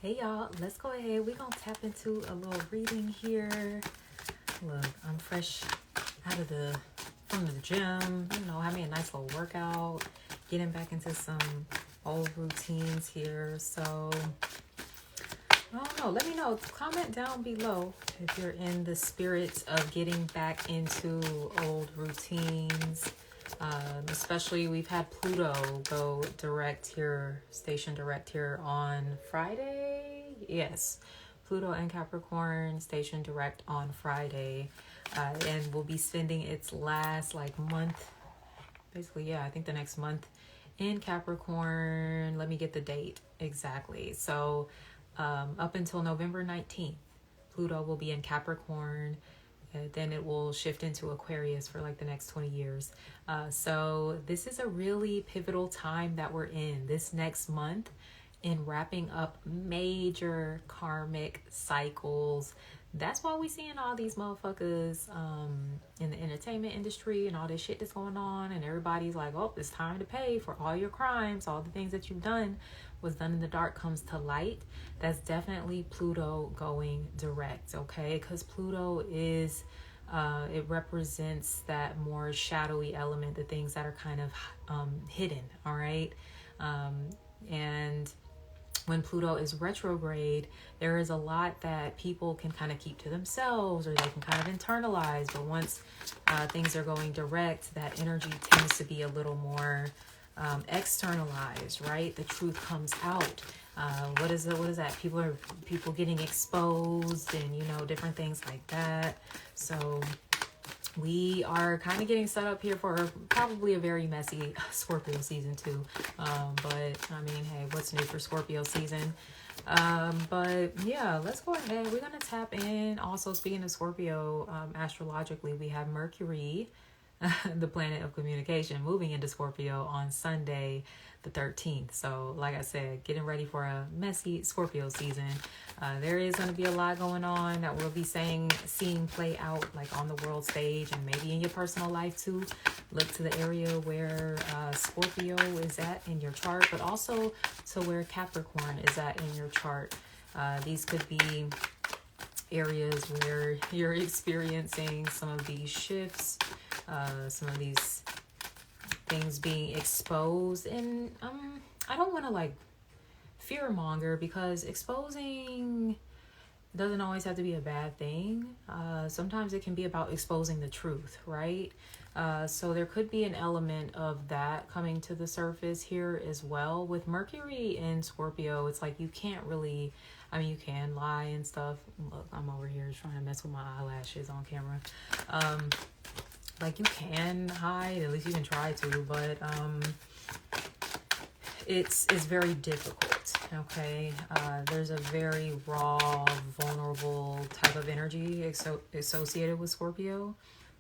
Hey y'all, let's go ahead. We're gonna tap into a little reading here. Look, I'm fresh out of from the gym, having a nice little workout, getting back into some old routines here. So I don't know, let me know, comment down below if you're in the spirit of getting back into old routines. Especially we've had Pluto go direct here, station direct here on Friday. Yes, Pluto and Capricorn station direct on Friday, and we'll be spending its last month, basically. I think the next month in Capricorn. Let me get the date exactly. So up until November 19th, Pluto will be in Capricorn. Then it will shift into Aquarius for the next 20 years. So this is a really pivotal time that we're in this next month in wrapping up major karmic cycles. That's why we seeing all these motherfuckers in the entertainment industry and all this shit that's going on. And everybody's like, oh, it's time to pay for all your crimes. All the things that you've done was done in the dark comes to light. That's definitely Pluto going direct, okay? Because Pluto is, it represents that more shadowy element, the things that are kind of hidden, all right? And when Pluto is retrograde, there is a lot that people can kind of keep to themselves, or they can kind of internalize. But once things are going direct, that energy tends to be a little more externalized, right? The truth comes out. What is that? People getting exposed, and different things like that. So we are kind of getting set up here for probably a very messy Scorpio season too. But I mean, hey, what's new for Scorpio season? But yeah, let's go ahead. We're gonna tap in. Also, speaking of Scorpio, astrologically, we have Mercury, the planet of communication, moving into Scorpio on Sunday the 13th. So like I said, getting ready for a messy Scorpio season. There is going to be a lot going on that we'll be seeing play out on the world stage, and maybe in your personal life too. Look to the area where Scorpio is at in your chart, but also to where Capricorn is at in your chart. These could be areas where you're experiencing some of these shifts, some of these things being exposed. And I don't want to fear monger, because exposing doesn't always have to be a bad thing. Sometimes it can be about exposing the truth, right? So there could be an element of that coming to the surface here as well. With Mercury in Scorpio, it's you can't really, you can lie and stuff. Look, I'm over here trying to mess with my eyelashes on camera. You can hide, at least you can try to, but it's very difficult, okay? There's a very raw, vulnerable type of energy associated with Scorpio.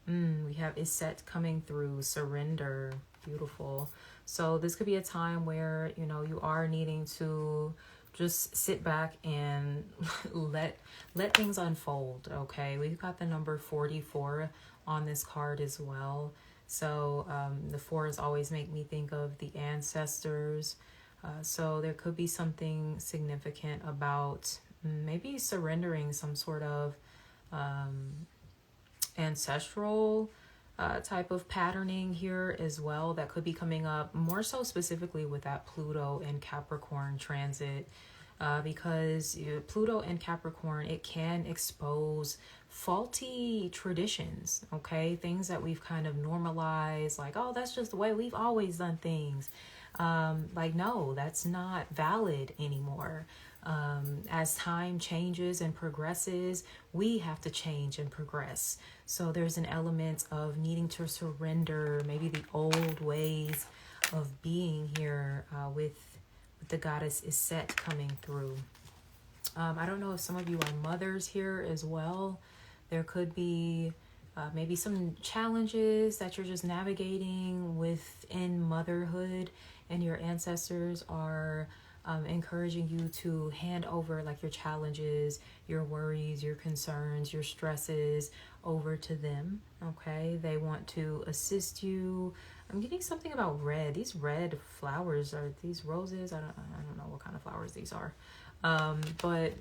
We have Iset coming through, surrender, beautiful. So this could be a time where, you are needing to just sit back and let things unfold, okay? We've got the number 44 on this card as well. So the 4s always make me think of the ancestors. So there could be something significant about maybe surrendering some sort of ancestral type of patterning here as well. That could be coming up more so specifically with that Pluto and Capricorn transit. Because Pluto and Capricorn, it can expose faulty traditions, okay? Things that we've kind of normalized, oh, that's just the way we've always done things. No, that's not valid anymore. As time changes and progresses, we have to change and progress. So there's an element of needing to surrender maybe the old ways of being here with the goddess Iset coming through. I don't know if some of you are mothers here as well. There could be maybe some challenges that you're just navigating within motherhood, and your ancestors are encouraging you to hand over your challenges, your worries, your concerns, your stresses over to them, okay? They want to assist you. I'm getting something about red. These red flowers, are these roses? I don't know what kind of flowers these are. But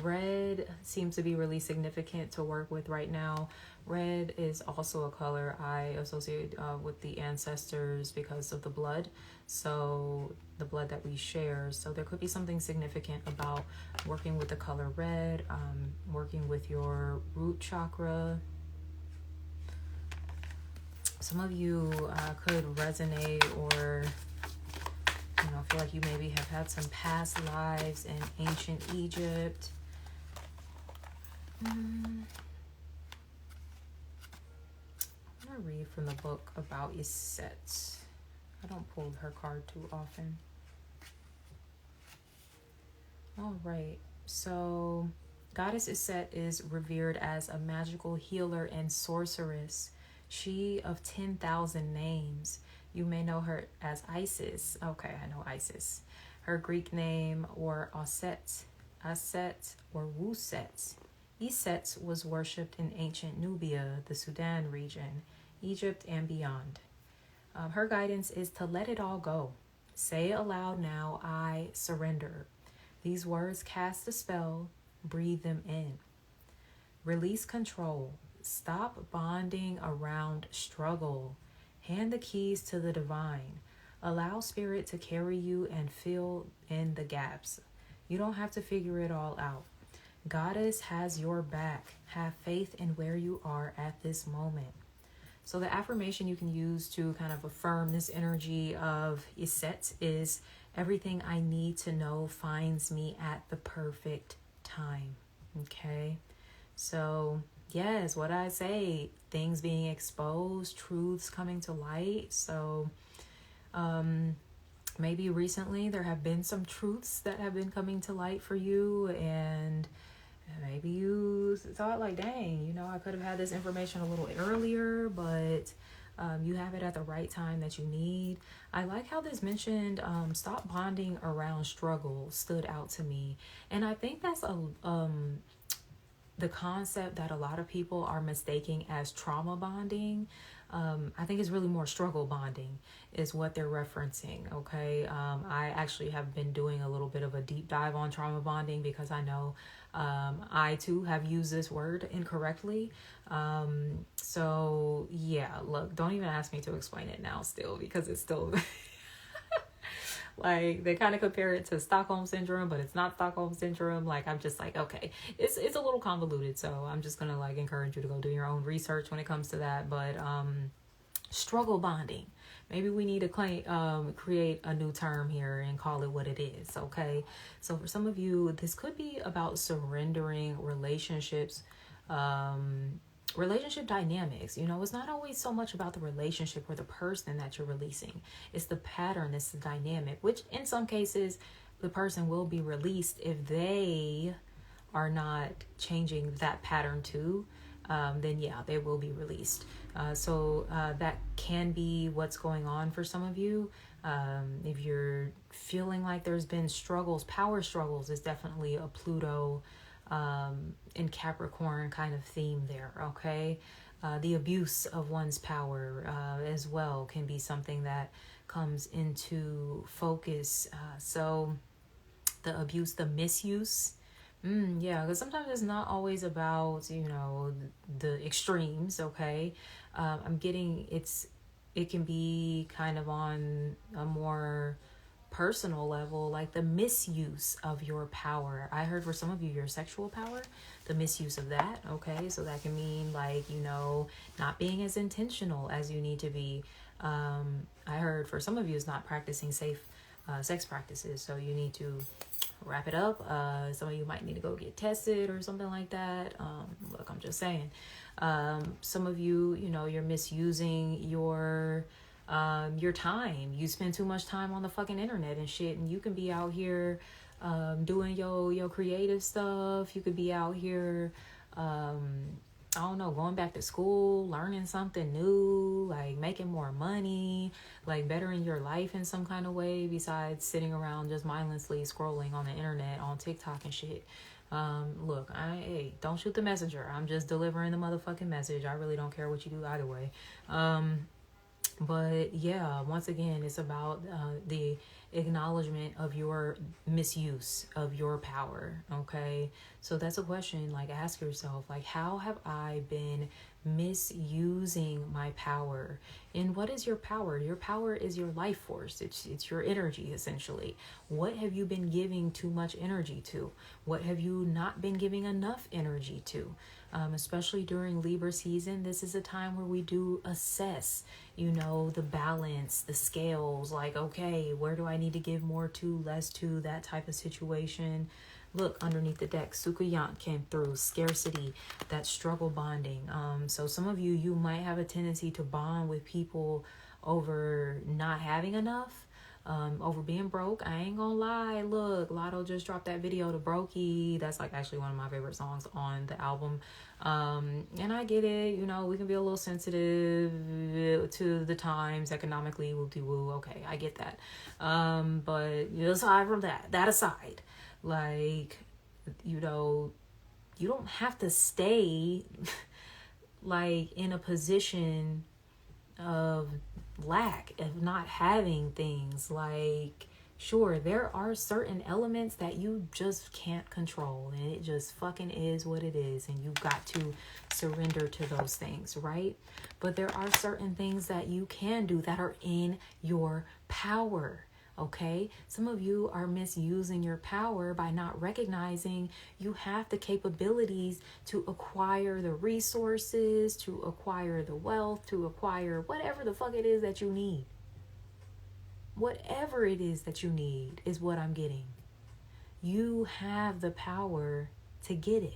red seems to be really significant to work with right now. Red is also a color I associate with the ancestors because of the blood. So the blood that we share. So there could be something significant about working with the color red, working with your root chakra. Some of you could resonate or feel like you maybe have had some past lives in ancient Egypt. I'm gonna read from the book about Iset. I don't pull her card too often. All right, so Goddess Iset is revered as a magical healer and sorceress. She of 10,000 names. You may know her as Isis. Okay, I know Isis. Her Greek name or Aset or Wuset. Iset was worshipped in ancient Nubia, the Sudan region, Egypt, and beyond. Her guidance is to let it all go. Say aloud now, I surrender. These words cast a spell, breathe them in. Release control. Stop bonding around struggle. Hand the keys to the divine. Allow spirit to carry you and fill in the gaps. You don't have to figure it all out. Goddess has your back. Have faith in where you are at this moment. So the affirmation you can use to kind of affirm this energy of Iset is, everything I need to know finds me at the perfect time. Okay? So yes, what I say, things being exposed, truths coming to light. So maybe recently there have been some truths that have been coming to light for you, and maybe you thought like, dang, I could have had this information a little earlier, but you have it at the right time that you need. I like how this mentioned stop bonding around struggle stood out to me. And I think that's the concept that a lot of people are mistaking as trauma bonding. I think it's really more struggle bonding is what they're referencing. Okay. I actually have been doing a little bit of a deep dive on trauma bonding because I know I too have used this word incorrectly. So yeah, look, don't even ask me to explain it now still, because it's still like they kind of compare it to Stockholm syndrome, but it's not Stockholm syndrome. Like, I'm just like, okay, it's a little convoluted. So I'm just going to like encourage you to go do your own research when it comes to that. But, struggle bonding, maybe we need to create a new term here and call it what it is. Okay. So for some of you, this could be about surrendering relationships, relationship dynamics. It's not always so much about the relationship or the person that you're releasing. It's the pattern, it's the dynamic, which in some cases the person will be released if they are not changing that pattern too. Then yeah, they will be released. So that can be what's going on for some of you. If you're feeling like there's been struggles, power struggles is definitely a Pluto in Capricorn kind of theme there. Okay. The abuse of one's power as well can be something that comes into focus. So the abuse, the misuse. Yeah, because sometimes it's not always about, the extremes. Okay. I'm getting it can be kind of on a more personal level, like the misuse of your power. I heard for some of you, your sexual power, the misuse of that. Okay. So that can mean like, not being as intentional as you need to be. I heard for some of you, it's not practicing safe sex practices. So you need to wrap it up. Some of you might need to go get tested or something like that. Look, I'm just saying, some of you, you're misusing your time. You spend too much time on the fucking internet and shit, and you can be out here doing your creative stuff. You could be out here I don't know, going back to school, learning something new, like making more money, like bettering your life in some kind of way besides sitting around just mindlessly scrolling on the internet, on TikTok and shit. Look, don't shoot the messenger. I'm just delivering the motherfucking message. I really don't care what you do either way. But yeah, once again, it's about the acknowledgement of your misuse of your power. Okay, so that's a question. Like, ask yourself, like, how have I been misusing my power? And what is your power? Your power is your life force. It's your energy, essentially. What have you been giving too much energy to? What have you not been giving enough energy to? Especially during Libra season, this is a time where we do assess, the balance, the scales, like, okay, where do I need to give more to, less to, that type of situation. Look, underneath the deck, Sukuyant came through, scarcity, that struggle bonding. So some of you might have a tendency to bond with people over not having enough, over being broke. I ain't gonna lie. Look, Lotto just dropped that video to Brokey. That's like actually one of my favorite songs on the album. And I get it, we can be a little sensitive to the times economically, woo-de-woo. Okay, I get that. But aside from that aside, like, you don't have to stay like in a position of lack, of not having things. Like, sure, there are certain elements that you just can't control, and it just fucking is what it is, and you got to surrender to those things, right? But there are certain things that you can do that are in your power. Okay, some of you are misusing your power by not recognizing you have the capabilities to acquire the resources, to acquire the wealth, to acquire whatever the fuck it is that you need. Whatever it is that you need is what I'm getting. You have the power to get it.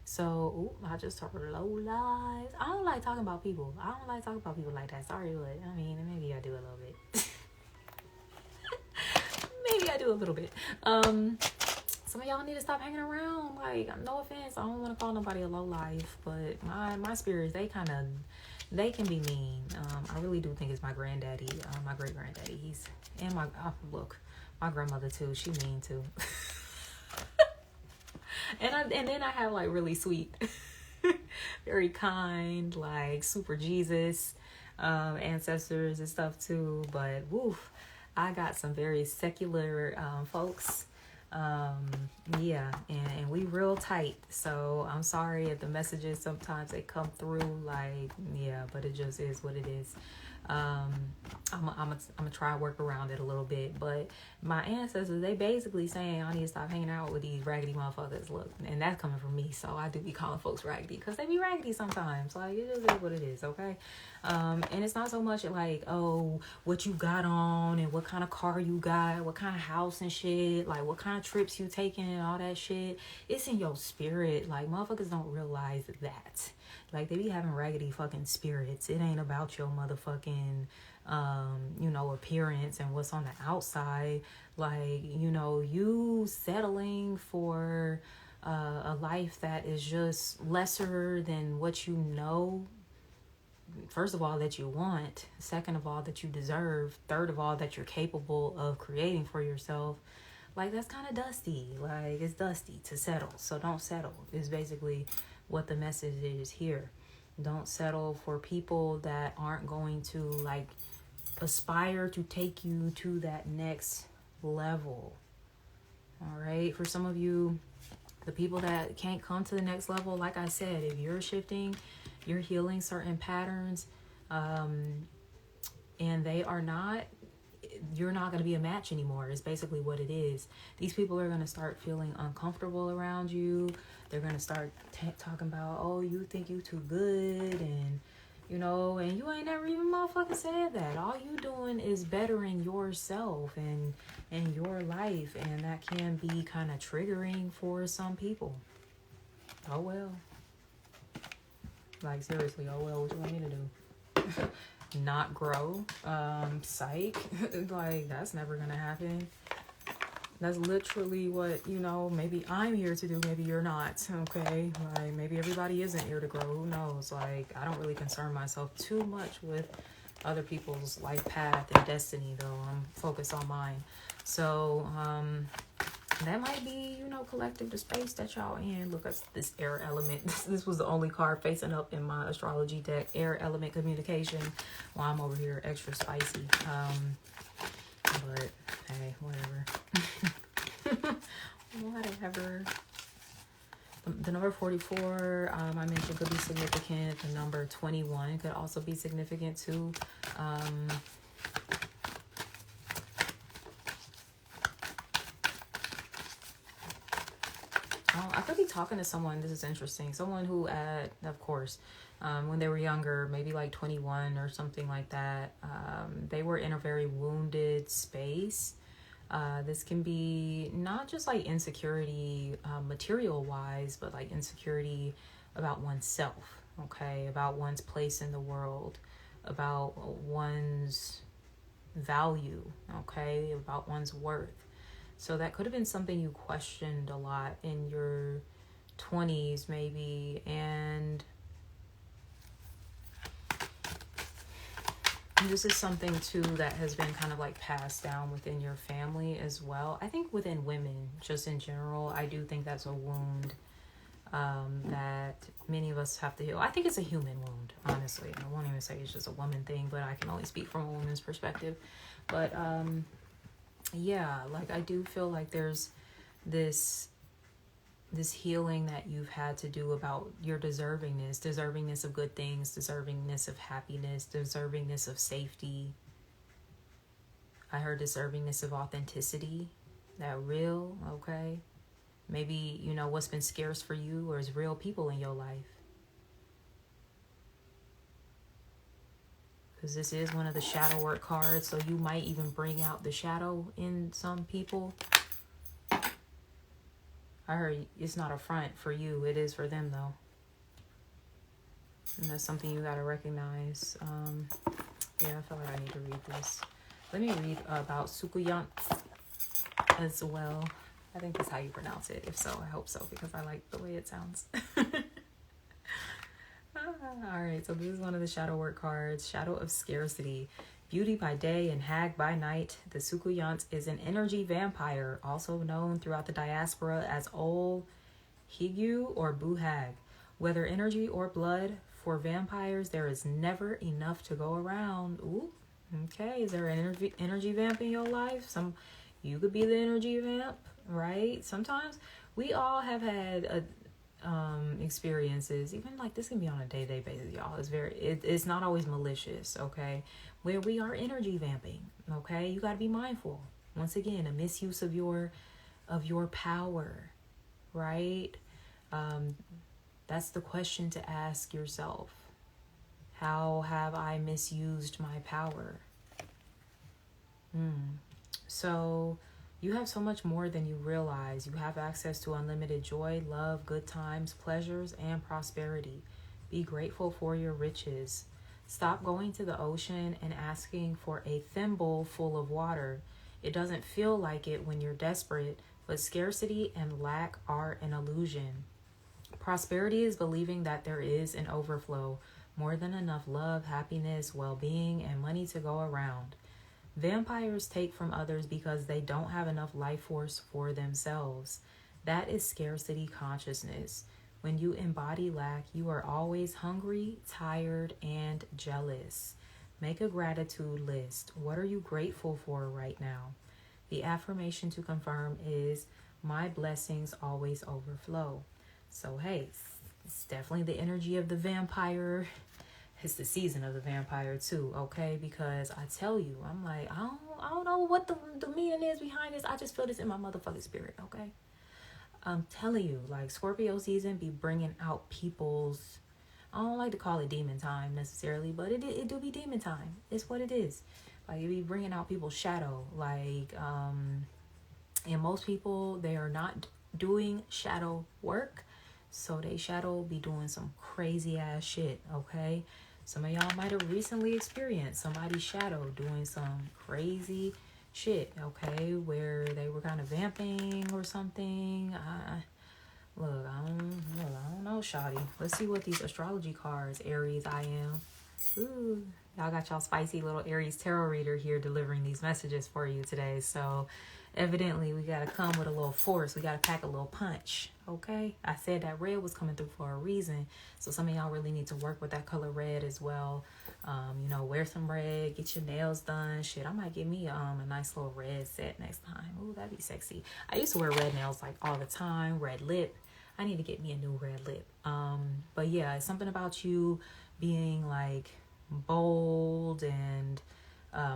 So, I just heard low lies. I don't like talking about people. I don't like talking about people like that. Sorry, but I mean, maybe I do a little bit. Maybe I do a little bit. Some of y'all need to stop hanging around. Like, no offense, I don't want to call nobody a low life, but my spirits, they can be mean. I really do think it's my granddaddy, my great granddaddy. My grandmother too. She mean too. and then I have like really sweet, very kind, like super Jesus, ancestors and stuff too. But woof. I got some very secular folks. Yeah, and we real tight. So I'm sorry if the messages sometimes they come through like, yeah, but it just is what it is. I'm gonna try to work around it a little bit, but my ancestors, they basically saying I need to stop hanging out with these raggedy motherfuckers. Look, and that's coming from me, so I do be calling folks raggedy because they be raggedy sometimes. Like, it just is what it is, okay? And it's not so much like, oh, what you got on and what kind of car you got, what kind of house and shit, like what kind of trips you taking and all that shit. It's in your spirit. Like, motherfuckers don't realize that. Like, they be having raggedy fucking spirits. It ain't about your motherfucking, appearance and what's on the outside. Like, you settling for a life that is just lesser than what you know. First of all, that you want. Second of all, that you deserve. Third of all, that you're capable of creating for yourself. Like, that's kind of dusty. Like, it's dusty to settle. So don't settle. Is basically what the message is here. Don't settle for people that aren't going to like aspire to take you to that next level. All right. For some of you, the people that can't come to the next level, like I said, if you're shifting, you're healing certain patterns, and they are not, you're not going to be a match anymore, is basically what it is. These people are going to start feeling uncomfortable around you. They're going to start talking about, oh, you think you too good, and and you ain't never even motherfucking said that. All you doing is bettering yourself and your life, and that can be kind of triggering for some people. Oh well. Like, seriously, oh well, what you want me to do? Not grow? Psych. Like, that's never gonna happen. That's literally what, maybe I'm here to do, maybe you're not, okay? Like, maybe everybody isn't here to grow, who knows? Like, I don't really concern myself too much with other people's life path and destiny, though. I'm focused on mine. So, that might be, you know, collective, the space that y'all in. Look at this air element. This was the only card facing up in my astrology deck. Air element communication. While I'm over here extra spicy. But hey, whatever. Whatever. The number 44, I mentioned, could be significant. The number 21 could also be significant too. I could be talking to someone, this is interesting, someone who of course, when they were younger, maybe like 21 or something like that, they were in a very wounded space. This can be not just like insecurity material wise, but like insecurity about oneself, okay, about one's place in the world, about one's value, okay, about one's worth. So that could have been something you questioned a lot in your 20s maybe, and this is something too that has been kind of like passed down within your family as well. I think within women, just in general, I do think that's a wound that many of us have to heal. I think it's a human wound, honestly. I won't even say it's just a woman thing, but I can only speak from a woman's perspective. But yeah, like I do feel like there's this healing that you've had to do about your deservingness of good things, deservingness of happiness, deservingness of safety. I heard deservingness of authenticity, that real, okay? Maybe, you know, what's been scarce for you or is real people in your life. Because this is one of the shadow work cards, so you might even bring out the shadow in some people. I heard it's not a front for you. It is for them, though. And that's something you got to recognize. Yeah, I feel like I need to read this. Let me read about Sukuyant as well. I think that's how you pronounce it. If so, I hope so, because I like the way it sounds. All right, so this is one of the shadow work cards. Shadow of Scarcity. Beauty by day and hag by night. The Sukuyant is an energy vampire, also known throughout the diaspora as Ol Higyu or Buhag. Whether energy or blood, for vampires, there is never enough to go around. Ooh, okay. Is there an energy vamp in your life? You could be the energy vamp, right? Sometimes we all have had experiences, even like this can be on a day-to-day basis, y'all. It's not always malicious, okay, where we are energy vamping, okay? You got to be mindful. Once again, a misuse of your power, right? That's the question to ask yourself. How have I misused my power? So you have so much more than you realize. You have access to unlimited joy, love, good times, pleasures, and prosperity. Be grateful for your riches. Stop going to the ocean and asking for a thimble full of water. It doesn't feel like it when you're desperate, but scarcity and lack are an illusion. Prosperity is believing that there is an overflow, more than enough love, happiness, well-being, and money to go around. Vampires take from others because they don't have enough life force for themselves. That is scarcity consciousness. When you embody lack, you are always hungry, tired, and jealous. Make a gratitude list. What are you grateful for right now? The affirmation to confirm is, my blessings always overflow. So, hey, it's definitely the energy of the vampire. It's the season of the vampire too, okay? Because I tell you, I'm like, I don't know what the meaning is behind this. I just feel this in my motherfucking spirit, okay? I'm telling you, like, Scorpio season be bringing out people's, I don't like to call it demon time necessarily, but it do be demon time. It's what it is. Like, it be bringing out people's shadow. Like, and most people, they are not doing shadow work. So they shadow be doing some crazy ass shit, okay? Some of y'all might have recently experienced somebody's shadow doing some crazy shit, okay? Where they were kind of vamping or something. I don't know, shawty. Let's see what these astrology cards, Aries, I am. Ooh, y'all got y'all spicy little Aries tarot reader here delivering these messages for you today. So Evidently, we got to come with a little force. We got to pack a little punch. Okay? I said that red was coming through for a reason. So some of y'all really need to work with that color red as well. You know, wear some red. Get your nails done. Shit, I might get me a nice little red set next time. Ooh, that'd be sexy. I used to wear red nails like all the time. Red lip. I need to get me a new red lip. But yeah, it's something about you being like bold and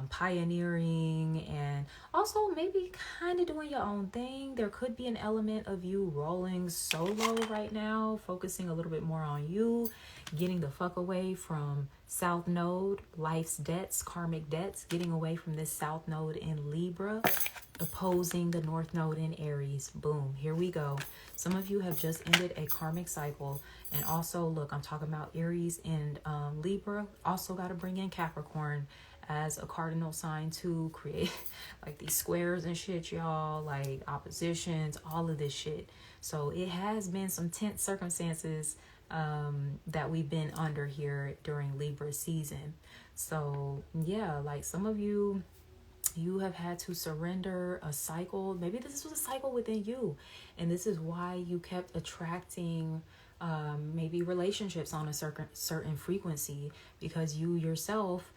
pioneering, and also maybe kind of doing your own thing. There could be an element of you rolling solo right now, focusing a little bit more on you, getting the fuck away from South Node, life's debts, karmic debts, getting away from this South Node in Libra, opposing the North Node in Aries. Boom, here we go. Some of you have just ended a karmic cycle. And also, look, I'm talking about Aries and Libra. Also got to bring in Capricorn as a cardinal sign to create like these squares and shit, y'all, like oppositions, all of this shit. So it has been some tense circumstances that we've been under here during Libra season. So yeah, like some of you have had to surrender a cycle. Maybe this was a cycle within you, and this is why you kept attracting maybe relationships on a certain frequency, because you yourself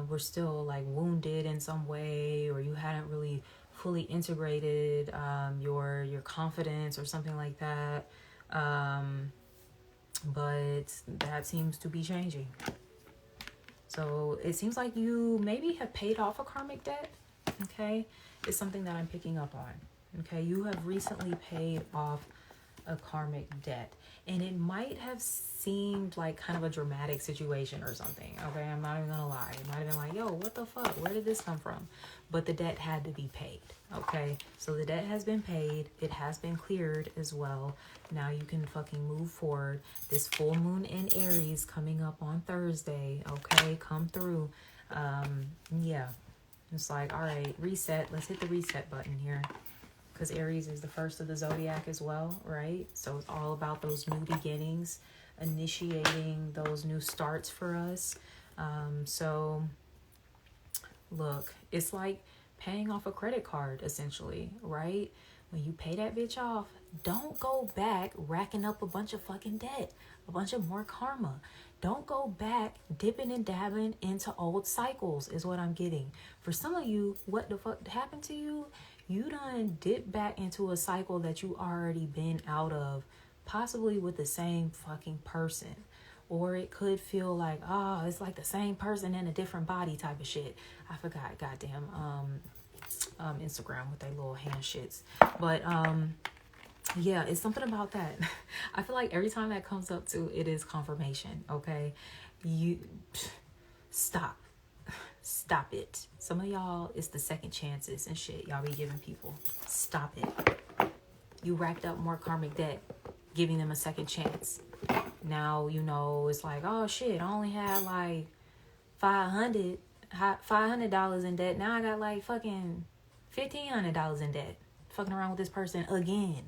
were still like wounded in some way, or you hadn't really fully integrated your confidence or something like that. But that seems to be changing. So it seems like you maybe have paid off a karmic debt. Okay, it's something that I'm picking up on. Okay, you have recently paid off a karmic debt, and it might have seemed like kind of a dramatic situation or something. Okay, I'm not even gonna lie. It might have been like, yo, what the fuck, where did this come from? But the debt had to be paid. Okay, so the debt has been paid. It has been cleared as well. Now you can fucking move forward. This full moon in Aries coming up on Thursday. Okay, come through. Yeah, it's like, all right, reset. Let's hit the reset button here, because Aries is the first of the Zodiac as well, right? So it's all about those new beginnings, initiating those new starts for us. So look, it's like paying off a credit card, essentially, right? When you pay that bitch off, don't go back racking up a bunch of fucking debt, a bunch of more karma. Don't go back dipping and dabbling into old cycles is what I'm getting. For some of you, what the fuck happened to you? You done dip back into a cycle that you already been out of, possibly with the same fucking person. Or it could feel like, oh, it's like the same person in a different body type of shit. I forgot, goddamn, Instagram with their little hand shits. But yeah, it's something about that. I feel like every time that comes up too, it is confirmation. Okay, you stop it. Some of y'all, it's the second chances and shit y'all be giving people. Stop it. You racked up more karmic debt, giving them a second chance. Now, you know, it's like, oh shit, I only had like $500 in debt. Now I got like fucking $1,500 in debt. Fucking around with this person again,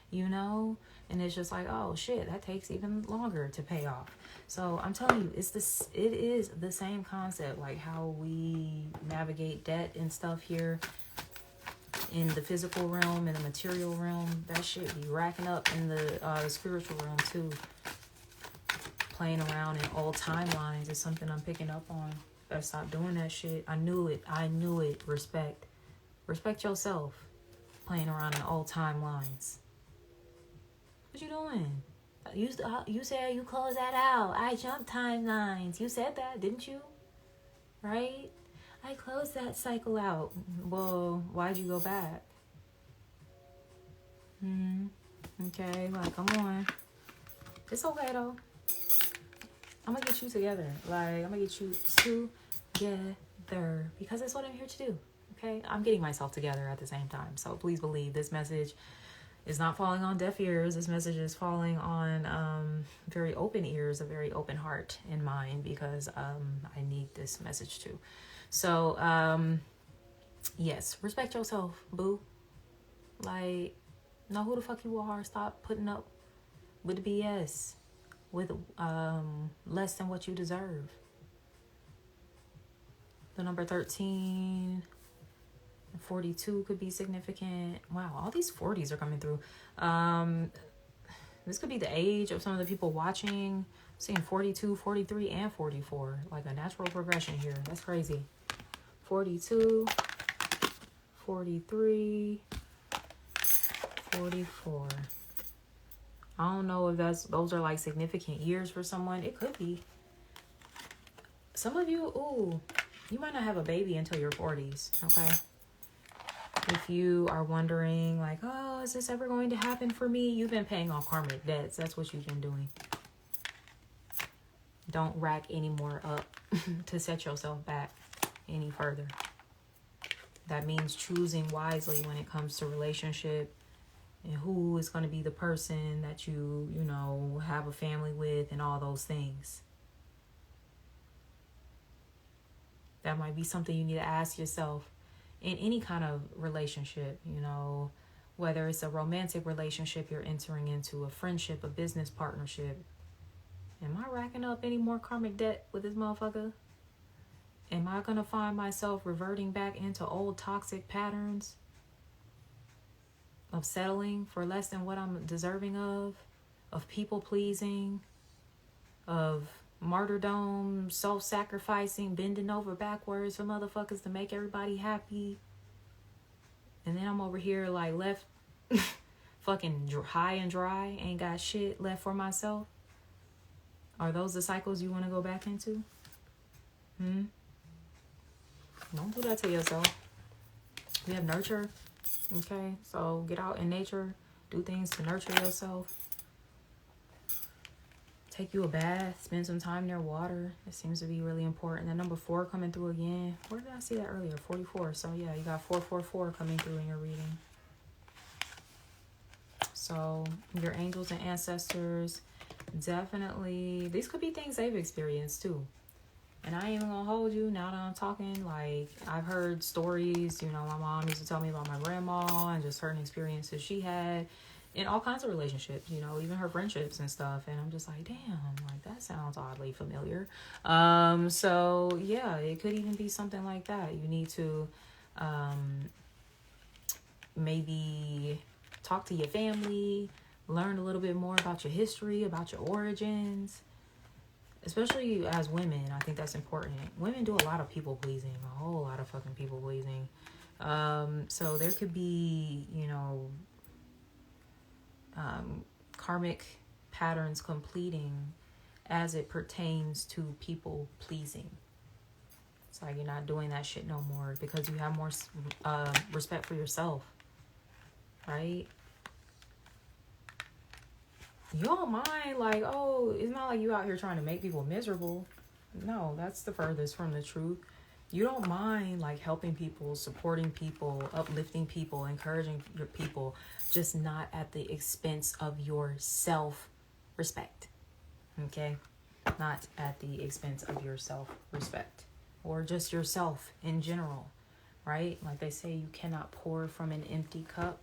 you know? And it's just like, oh shit, that takes even longer to pay off. So I'm telling you, it is the same concept, like how we navigate debt and stuff here in the physical realm and the material realm. That shit be racking up in the spiritual realm too. Playing around in old timelines is something I'm picking up on. Better stop doing that shit. I knew it. Respect yourself. Playing around in old timelines. What you doing? You said you closed that out. I jumped timelines. You said that, didn't you? Right? I closed that cycle out. Well, why'd you go back? Okay, like, come on. It's okay, though. I'm gonna get you together. Like, I'm gonna get you together. Because that's what I'm here to do. Okay? I'm getting myself together at the same time. So please believe this message is not falling on deaf ears. This message is falling on very open ears, a very open heart and mind, because I need this message too. So, yes, respect yourself, boo. Like, know who the fuck you are. Stop putting up with the BS, with less than what you deserve. The number 13, 42 could be significant. Wow, all these 40s are coming through. This could be the age of some of the people watching. I'm seeing 42, 43, and 44. Like a natural progression here. That's crazy. 42, 43, 44. I don't know if those are like significant years for someone. It could be. Some of you, you might not have a baby until your 40s, okay? If you are wondering, like, oh, is this ever going to happen for me? You've been paying off karmic debts. That's what you've been doing. Don't rack any more up to set yourself back any further. That means choosing wisely when it comes to relationship and who is going to be the person that you have a family with and all those things. That might be something you need to ask yourself in any kind of relationship, whether it's a romantic relationship you're entering into, a friendship, a business partnership. Am I racking up any more karmic debt with this motherfucker? Am I going to find myself reverting back into old toxic patterns of settling for less than what I'm deserving of people pleasing, of martyrdom, self-sacrificing, bending over backwards for motherfuckers to make everybody happy? And then I'm over here like left fucking high and dry, ain't got shit left for myself. Are those the cycles you want to go back into? Don't do that to yourself. We have nurture. Okay, so get out in nature, do things to nurture yourself. Take you a bath, spend some time near water. It seems to be really important. And number 4 coming through again. Where did I see that earlier? 44. So yeah, you got 444 coming through in your reading. So your angels and ancestors, definitely, these could be things they've experienced too. And I ain't even gonna hold you now that I'm talking. Like, I've heard stories, my mom used to tell me about my grandma and just certain experiences she had in all kinds of relationships, even her friendships and stuff. And I'm just like, damn, like that sounds oddly familiar. So yeah, it could even be something like that. You need to maybe talk to your family, learn a little bit more about your history, about your origins. Especially as women, I think that's important. Women do a lot of people pleasing, a whole lot of fucking people pleasing. So there could be, karmic patterns completing as it pertains to people pleasing. It's like you're not doing that shit no more because you have more respect for yourself, right? You don't mind, like, oh, it's not like you out here trying to make people miserable. No, that's the furthest from the truth. You don't mind, like, helping people, supporting people, uplifting people, encouraging your people, just not at the expense of your self-respect. Okay? Not at the expense of your self-respect. Or just yourself in general, right? Like they say, you cannot pour from an empty cup.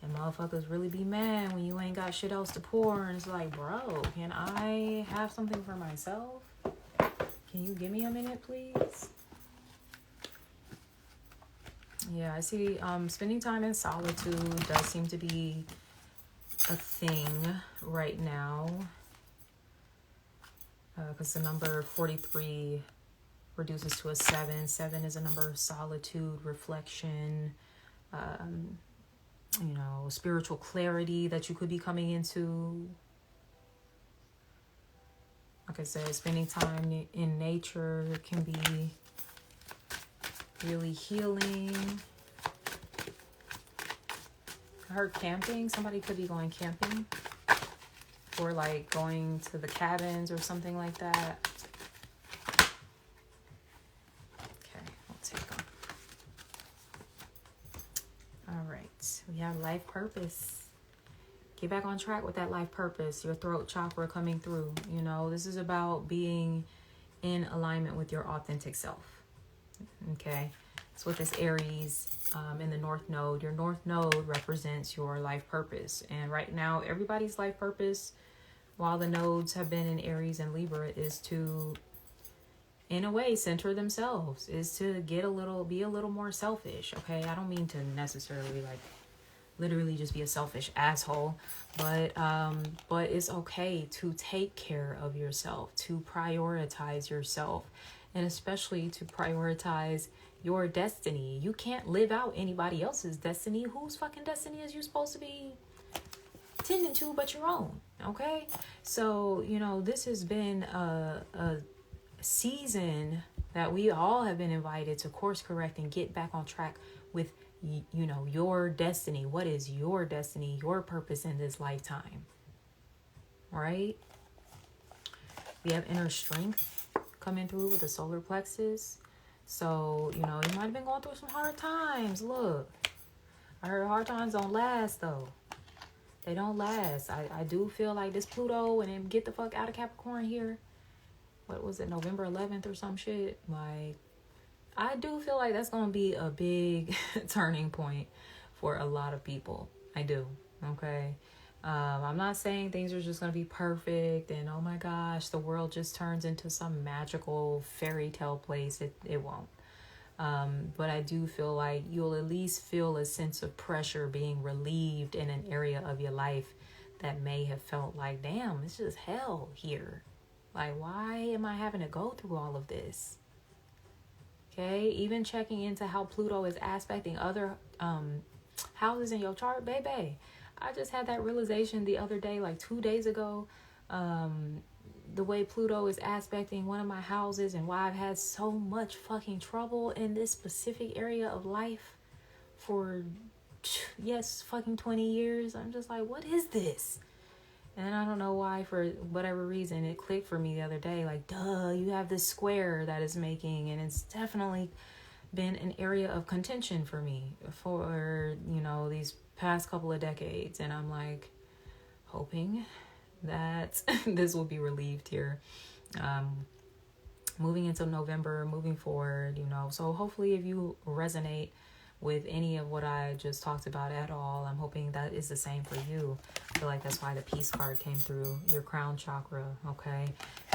And motherfuckers really be mad when you ain't got shit else to pour. And it's like, bro, can I have something for myself? Can you give me a minute, please? Yeah, I see spending time in solitude does seem to be a thing right now. Because the number 43 reduces to a 7. 7 is a number of solitude, reflection, spiritual clarity that you could be coming into. Like I said, spending time in nature can be really healing. I heard camping. Somebody could be going camping. Or like going to the cabins or something like that. Okay, I'll take them. All right, we have life purpose. Get back on track with that life purpose. Your throat chakra coming through. This is about being in alignment with your authentic self. Okay, it's with this Aries in the North Node. Your North Node represents your life purpose. And right now, everybody's life purpose, while the nodes have been in Aries and Libra, is to in a way, center themselves, is to be a little more selfish. Okay, I don't mean to necessarily like literally just be a selfish asshole, but it's okay to take care of yourself, to prioritize yourself, and especially to prioritize your destiny. You can't live out anybody else's destiny. Whose fucking destiny is you supposed to be tending to but your own? Okay, so this has been a season that we all have been invited to course correct and get back on track with your destiny. What is your destiny, your purpose in this lifetime? Right? We have inner strength coming through with the solar plexus. So you might have been going through some hard times. Look, I heard hard times don't last though. They don't last. I do feel like this Pluto and then get the fuck out of Capricorn here. What was it, November 11th or some shit? Like, I do feel like that's going to be a big turning point for a lot of people. I do. Okay. I'm not saying things are just going to be perfect and oh my gosh, the world just turns into some magical fairy tale place. It won't. But I do feel like you'll at least feel a sense of pressure being relieved in an area of your life that may have felt like, damn, it's just hell here. Like, why am I having to go through all of this? Okay, even checking into how Pluto is aspecting other houses in your chart, baby. I just had that realization the other day, like 2 days ago. The way Pluto is aspecting one of my houses and why I've had so much fucking trouble in this specific area of life for, fucking 20 years. I'm just like, what is this? And I don't know why, for whatever reason, it clicked for me the other day. Like, duh, you have this square that is making, and it's definitely been an area of contention for me for, these past couple of decades. And I'm like, hoping that this will be relieved here. Moving into November, moving forward, So hopefully if you resonate with any of what I just talked about at all, I'm hoping that is the same for you. I feel like that's why the peace card came through, your crown chakra, okay?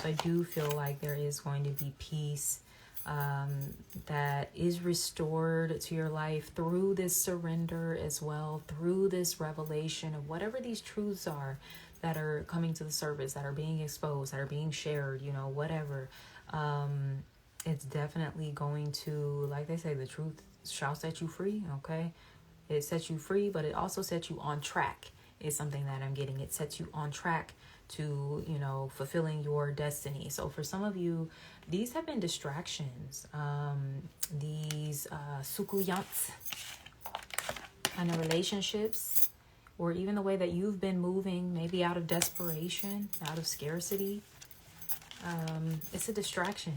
So I do feel like there is going to be peace that is restored to your life through this surrender as well, through this revelation of whatever these truths are that are coming to the surface, that are being exposed, that are being shared, whatever. It's definitely going to, like they say, the truth shall set you free, okay? It sets you free, but it also sets you on track, is something that I'm getting. It sets you on track to, fulfilling your destiny. So for some of you, these have been distractions. These sukuyants kind of relationships, or even the way that you've been moving, maybe out of desperation, out of scarcity. It's a distraction.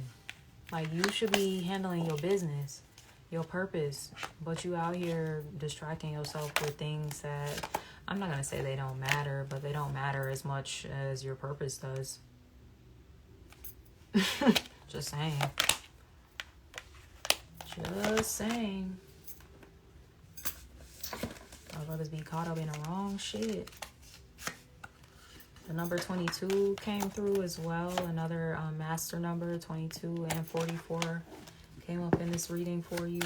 Like, you should be handling your business, your purpose, but you out here distracting yourself with things that, I'm not going to say they don't matter, but they don't matter as much as your purpose does. Just saying. Just saying. I'd rather be caught up in the wrong shit. The number 22 came through as well. Another master number, 22 and 44 came up in this reading for you.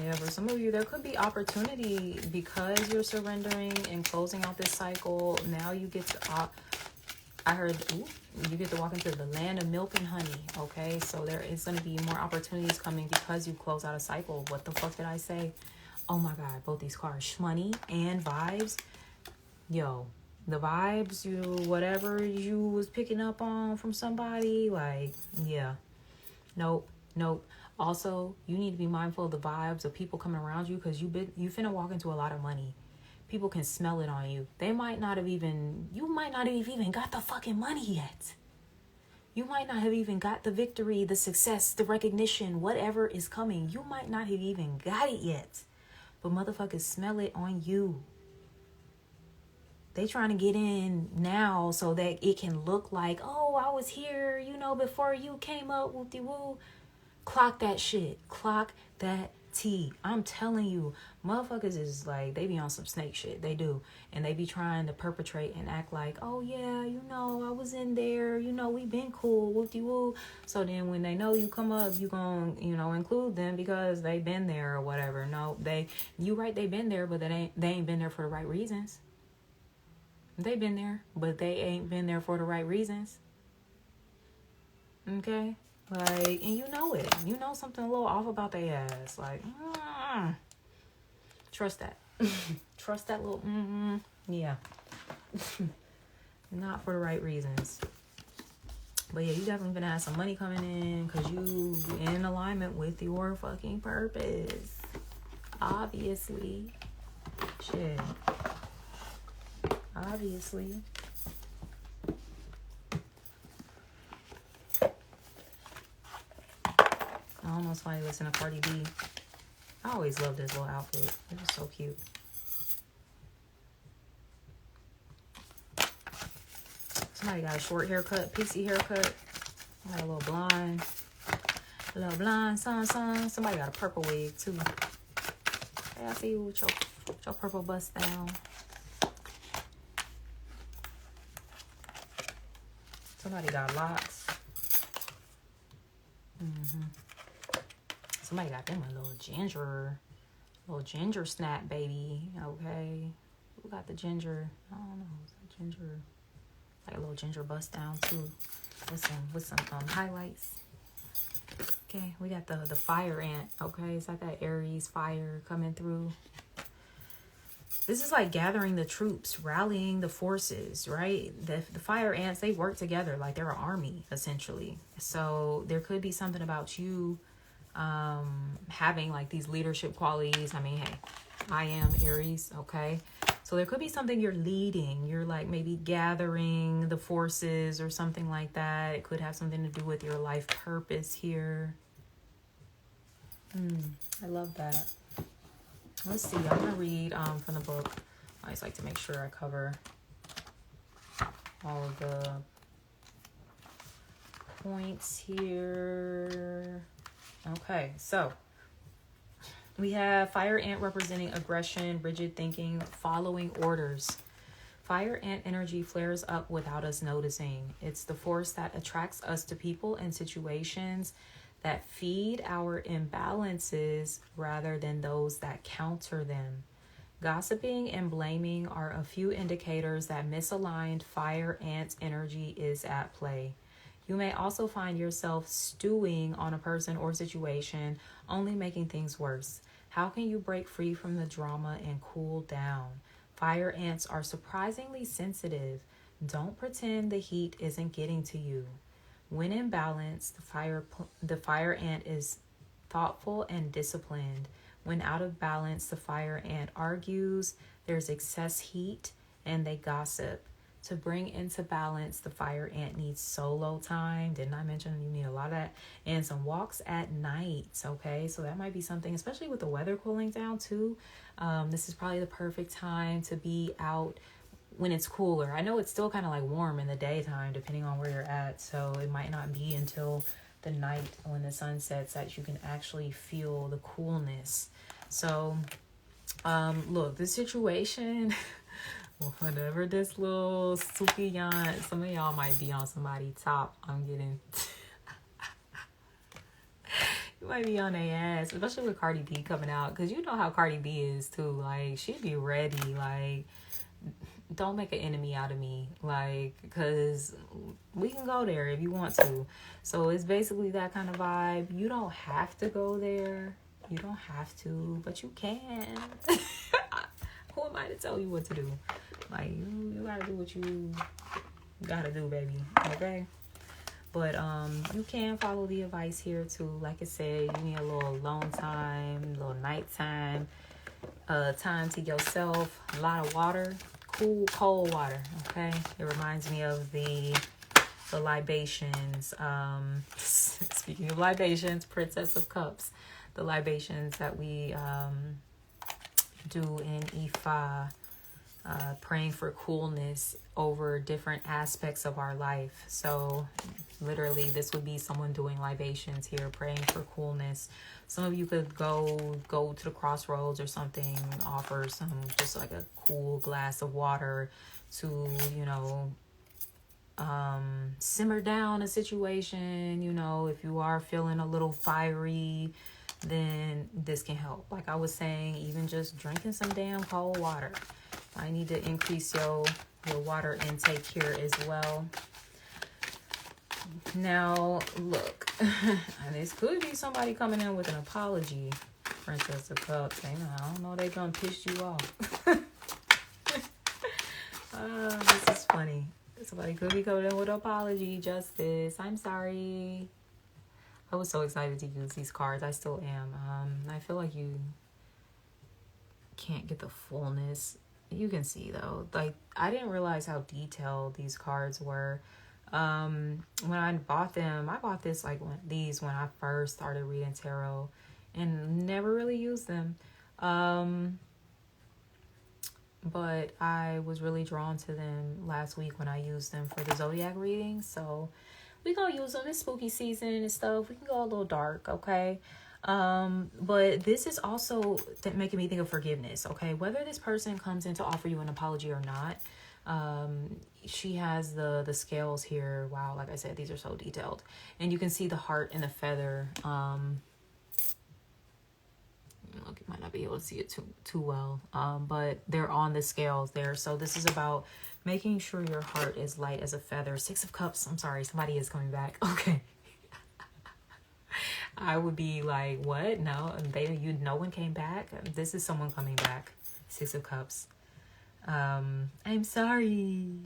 Yeah, for some of you, there could be opportunity because you're surrendering and closing out this cycle. Now you get to, you get to walk into the land of milk and honey, okay? So there is going to be more opportunities coming because you close out a cycle. What the fuck did I say? Oh my God, both these cards, shmoney and vibes. Yo, the vibes, whatever you was picking up on from somebody, like, yeah. Nope. Also, you need to be mindful of the vibes of people coming around you, because you finna walk into a lot of money. People can smell it on you. You might not have even got the fucking money yet. You might not have even got the victory, the success, the recognition, whatever is coming. You might not have even got it yet. But motherfuckers smell it on you. They trying to get in now so that it can look like, oh, I was here, before you came up, whoop-de-woo. Clock that shit. Clock that tea. I'm telling you, motherfuckers is like, they be on some snake shit. They do. And they be trying to perpetrate and act like, oh yeah, you know, I was in there, you know, we been cool, whoop-de-woo. So then when they know you come up, you gonna, you know, include them because they been there or whatever. No, you right, they been there, but they ain't been there for the right reasons. They been there, but they ain't been there for the right reasons. Okay? Like, and you know it. You know something a little off about their ass. Like, trust that. Trust that little, yeah. Not for the right reasons. But yeah, you definitely gonna have some money coming in because you in alignment with your fucking purpose. Obviously. Shit. Obviously. I don't know, somebody listen to Cardi B. I always loved this little outfit. It was so cute. Somebody got a short haircut, pixie haircut. Got a little blonde. Somebody got a purple wig too. Hey, I see you with your purple bust down. Somebody got locks. Somebody got them a little ginger snap, baby. Okay. Who got the ginger? I don't know. Is that ginger? Like a little ginger bust down too. With some highlights. Okay, we got the fire ant. Okay, it's like that Aries fire coming through. This is like gathering the troops, rallying the forces, right? The fire ants, they work together like they're an army, essentially. So there could be something about you having like these leadership qualities. I mean, hey, I am Aries, okay? So there could be something you're leading. You're like maybe gathering the forces or something like that. It could have something to do with your life purpose here. I love that. Let's see. I'm going to read from the book. I always like to make sure I cover all of the points here. Okay, so we have fire ant representing aggression, rigid thinking, following orders. Fire ant energy flares up without us noticing. It's the force that attracts us to people and situations that feed our imbalances rather than those that counter them. Gossiping and blaming are a few indicators that misaligned fire ant energy is at play. You may also find yourself stewing on a person or situation, only making things worse. How can you break free from the drama and cool down? Fire ants are surprisingly sensitive. Don't pretend the heat isn't getting to you. When in balance, the fire ant is thoughtful and disciplined. When out of balance, the fire ant argues, there's excess heat, and they gossip. To bring into balance, the fire ant needs solo time. Didn't I mention you need a lot of that? And some walks at night, okay? So that might be something, especially with the weather cooling down too. This is probably the perfect time to be out when it's cooler. I know it's still kind of like warm in the daytime, depending on where you're at. So it might not be until the night when the sun sets that you can actually feel the coolness. So, look, this situation... Whatever this little sukiyan, some of y'all might be on somebody's top. I'm getting... You might be on their ass, especially with Cardi B coming out. Because you know how Cardi B is, too. Like, she be ready. Like, don't make an enemy out of me. Like, because we can go there if you want to. So, it's basically that kind of vibe. You don't have to go there. You don't have to, but you can. Who am I to tell you what to do? Like, you gotta do what you gotta do, baby. Okay? But you can follow the advice here too. Like I said, you need a little alone time, a little nighttime, time to yourself, a lot of water, cool, cold water. Okay? It reminds me of the libations. Speaking of libations, Princess of Cups. The libations that we do in Ifa. praying for coolness over different aspects of our life. So literally this would be someone doing libations here, praying for coolness. Some of you could go to the crossroads or something, offer some, just like a cool glass of water to, you know, simmer down a situation. You know, if you are feeling a little fiery, then this can help. Like I was saying, even just drinking some damn cold water. I need to increase your water intake here as well. Now, look, this could be somebody coming in with an apology. Princess of Cups, I don't know, they gonna piss you off. This is funny. Somebody could be coming in with an apology. Justice, I'm sorry. I was so excited to use these cards. I still am. I feel like you can't get the fullness. You can see though, like I didn't realize how detailed these cards were. When I bought them, I bought this like when I first started reading tarot, and never really used them. But I was really drawn to them last week when I used them for the Zodiac reading. So we gonna use them. It's spooky season and stuff. We can go a little dark, okay? But this is also making me think of forgiveness, okay? Whether this person comes in to offer you an apology or not, she has the scales here. Wow, like I said, these are so detailed. And you can see the heart and the feather. Look, you might not be able to see it too well, but they're on the scales there. So this is about making sure your heart is light as a feather. 6 of Cups. I'm sorry, somebody is coming back. Okay. I would be like, what? No, no one came back. This is someone coming back. 6 of Cups. I'm sorry.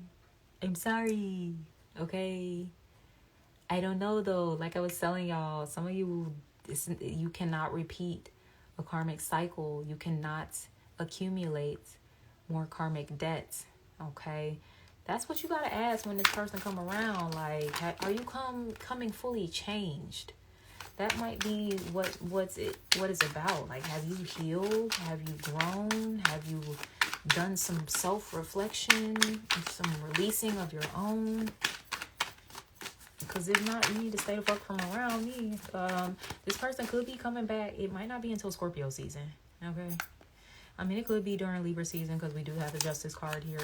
Okay. I don't know though. Like I was telling y'all, some of you cannot repeat a karmic cycle. You cannot accumulate more karmic debt. Okay. That's what you gotta ask when this person come around. Like, are you coming fully changed? That might be what it's about. Like, have you healed? Have you grown? Have you done some self-reflection, some releasing of your own? Because if not, you need to stay the fuck from around me. This person could be coming back. It might not be until Scorpio season. Okay. I mean, it could be during Libra season because we do have the Justice card here.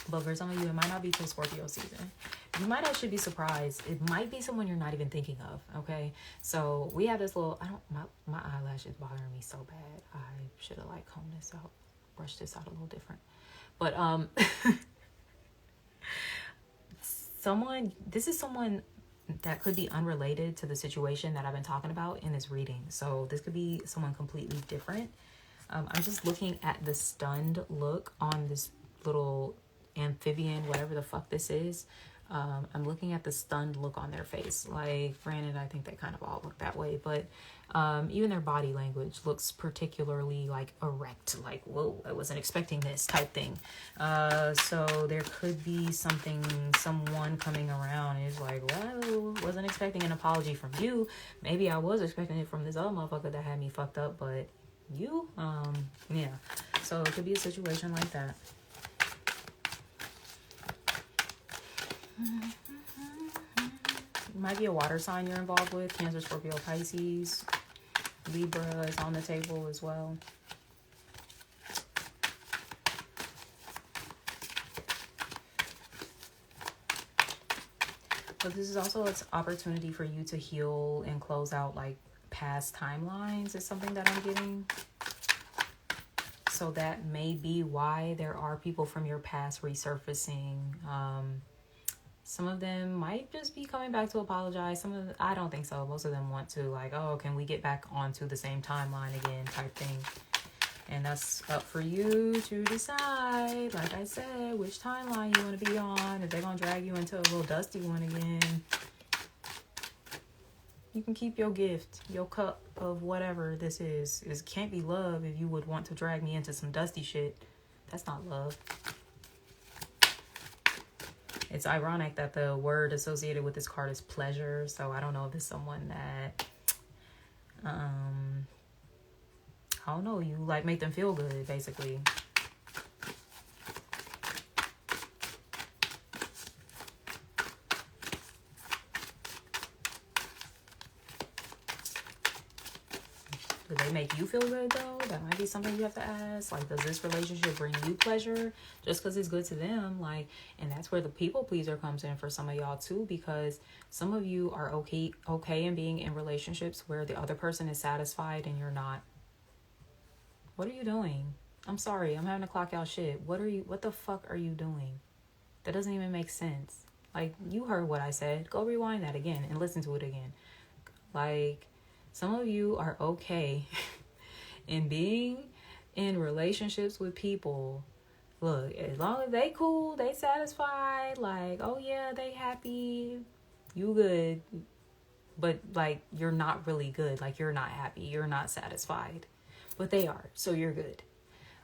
But for some of you, it might not be till Scorpio season. You might actually be surprised. It might be someone you're not even thinking of. Okay. So we have this little, my eyelash is bothering me so bad. I should have like combed this out, brushed this out a little different. But, this is someone that could be unrelated to the situation that I've been talking about in this reading. So this could be someone completely different. I'm just looking at the stunned look on this little amphibian, whatever the fuck this is. I'm looking at the stunned look on their face. Like, granted, I think they kind of all look that way, but even their body language looks particularly like erect, like, whoa, I wasn't expecting this type thing. So there could be someone coming around and is like, well, wasn't expecting an apology from you. Maybe I was expecting it from this other motherfucker that had me fucked up, but you, yeah. So it could be a situation like that. It might be a water sign you're involved with. Cancer, Scorpio, Pisces. Libra is on the table as well. But this is also an opportunity for you to heal and close out like past timelines is something that I'm getting. So that may be why there are people from your past resurfacing. Some of them might just be coming back to apologize. I don't think so. Most of them want to like, oh, can we get back onto the same timeline again type thing. And that's up for you to decide, like I said, which timeline you want to be on. If they're going to drag you into a little dusty one again, you can keep your gift, your cup of whatever this is. It can't be love if you would want to drag me into some dusty shit. That's not love. It's ironic that the word associated with this card is pleasure. So I don't know if it's someone that, I don't know, you like make them feel good, basically. make you feel good, though? That might be something you have to ask. Like, does this relationship bring you pleasure just because it's good to them? Like, and that's where the people pleaser comes in for some of y'all too, because some of you are okay in being in relationships where the other person is satisfied and you're not. What are you doing? I'm sorry, I'm having to clock out shit. What the fuck are you doing? That doesn't even make sense. Like, you heard what I said. Go rewind that again and listen to it again. Like, some of you are okay in being in relationships with people. Look, as long as they cool, they satisfied, like, oh yeah, they happy, you good. But, like, you're not really good. Like, you're not happy. You're not satisfied. But they are, so you're good.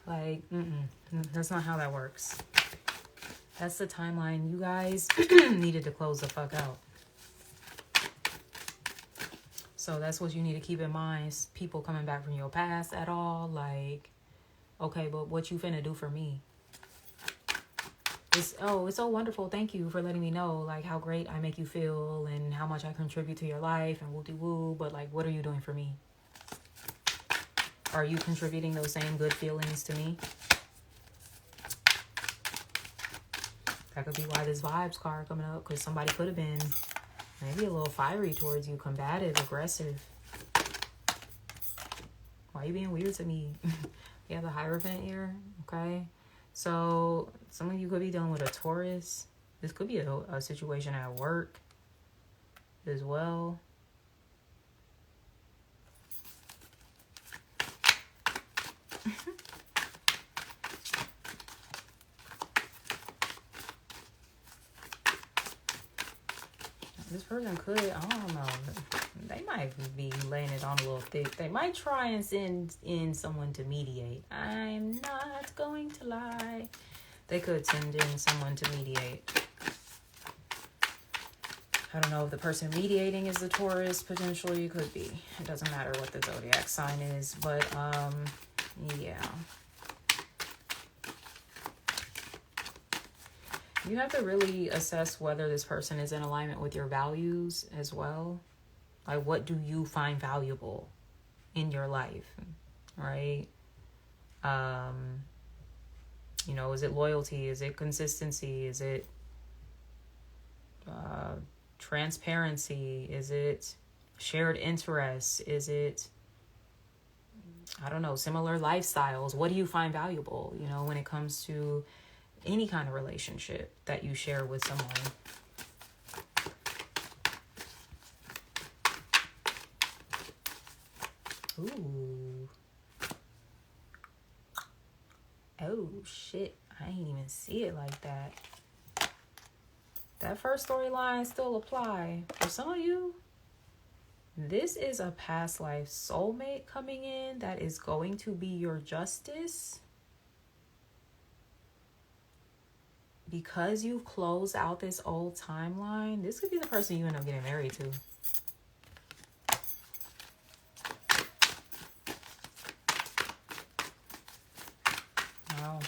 Like, that's not how that works. That's the timeline. You guys needed to close the fuck out. So that's what you need to keep in mind. People coming back from your past at all. Like, okay, but what you finna do for me? It's so wonderful. Thank you for letting me know, like, how great I make you feel and how much I contribute to your life and woo-de-woo. But, like, what are you doing for me? Are you contributing those same good feelings to me? That could be why this vibes card coming up, because somebody could have been maybe a little fiery towards you, combative, aggressive. Why are you being weird to me? You have the Hierophant here, okay? So some of you could be dealing with a Taurus. This could be a situation at work as well. This person could, I don't know, they might be laying it on a little thick. They might try and send in someone to mediate. I'm not going to lie. They could send in someone to mediate. I don't know if the person mediating is the Taurus, potentially. Could be. It doesn't matter what the Zodiac sign is, but, yeah. You have to really assess whether this person is in alignment with your values as well. Like, what do you find valuable in your life, right? You know, is it loyalty? Is it consistency? Is it transparency? Is it shared interests? Is it, I don't know, similar lifestyles? What do you find valuable, you know, when it comes to any kind of relationship that you share with someone? Ooh. Oh, shit. I ain't even see it like that. That first storyline still apply. For some of you, this is a past life soulmate coming in that is going to be your justice. Because you've closed out this old timeline, this could be the person you end up getting married to. Wow.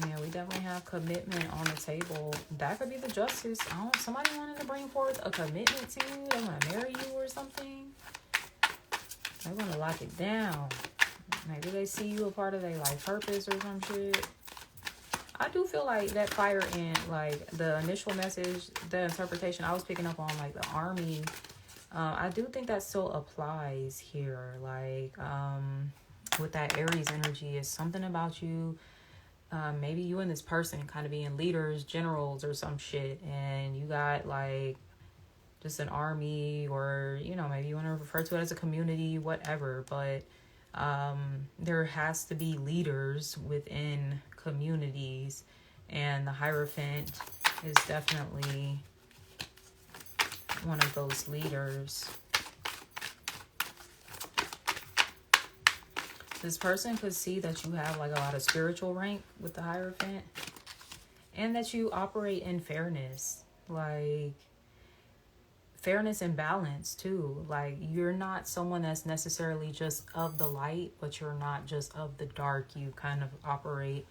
Yeah, we definitely have commitment on the table. That could be the justice. Somebody wanted to bring forth a commitment to you. They want to marry you or something. They want to lock it down. Maybe they see you a part of their life purpose or some shit. I do feel like that fire in, like, the initial message, the interpretation I was picking up on, like, the army. I do think that still applies here. Like, with that Aries energy, is something about you. Maybe you and this person kind of being leaders, generals or some shit. And you got, like, just an army, or, you know, maybe you want to refer to it as a community, whatever. But there has to be leaders within communities, and the Hierophant is definitely one of those leaders. This person could see that you have, like, a lot of spiritual rank with the Hierophant, and that you operate in fairness, like fairness and balance too. Like, you're not someone that's necessarily just of the light, but you're not just of the dark. You kind of operate